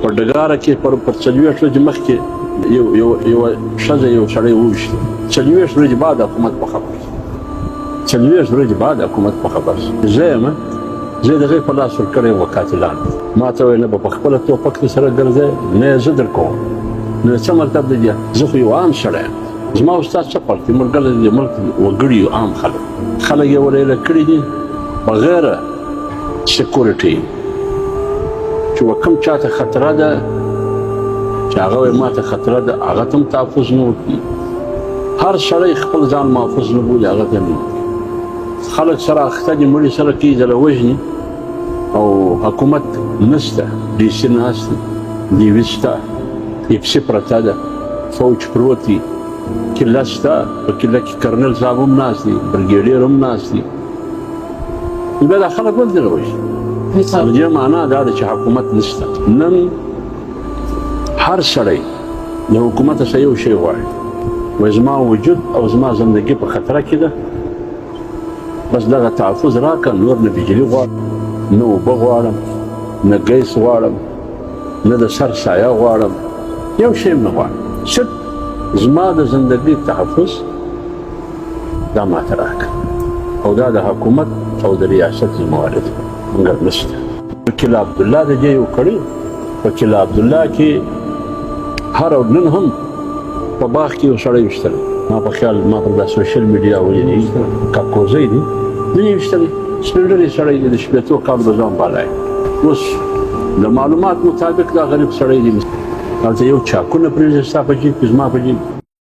په ډګاره کې پر 40 ورځې مخکې یو ښځه یو سړی وویشت. 40 ورځې بعد حکومت په خبر شو. 40 ورځې بعد حکومت په خبر شو. زه د هغې په لاس ورکړی وم قاتلان. ما ته وویل نه به په خپله توپک دې سره ګرځې نه یې زه در کوم. نو څه مطلب دی؟ زه خو یو عام سړی یم. زما او ستا څه فرق دی؟ ملګری د ملک وګړي یو عام خلک یې ولیله کړي دي بغیر سکورټي چې کوم چاته خطره ده چې هغه وایي ما ته خطره ده هغه ته هم تحفظ نه ورکړي. هر سړی خپل ځان محفوظ نه بولي هغه ته نه. خلک سره اخته دي مړي سره کېږي ځله وژني او حکومت نشته. ډي سي ناست دی وي شته اپسي پرته ده فوج پروت دی کله شته په کله کې کرنل صاحب هم ناست دی برګیډیر هم ناست دی. بیا دا خلک ولې دې وژني؟ د دې معنا دا ده چې حکومت نشته. نن هر سړی د حکومت څخه یو شی غواړي وایي زما وجود او زما زندګي په خطره کې ده بس دغه تحفظ راکړه. نور نه بجلي غواړم نه اوبه غواړم نه ګیس غواړم نه د سر سایه غواړم یو شی هم نه غواړم. صرف زما د زندګي تحفظ دا ماته راکړه او دا د حکومت او د ریاست ذمواري ده. مګر نشته. وکیل عبدالله د دې یو کړی. وکیل عبدالله کې هر نن هم په باغ کې یو سړی ویشتلی. ما په خیال ما پر دا سوشل میډیا ولیدې کاکوزی دی نه یې ویشتلی. سپین ږیری سړی دی د 15 کالو به ځان بالا یې. اوس د معلومات مطابق دا غریب سړی دی هلته یو چاکونه پرېږدي ستا په جیب کې زما په جیب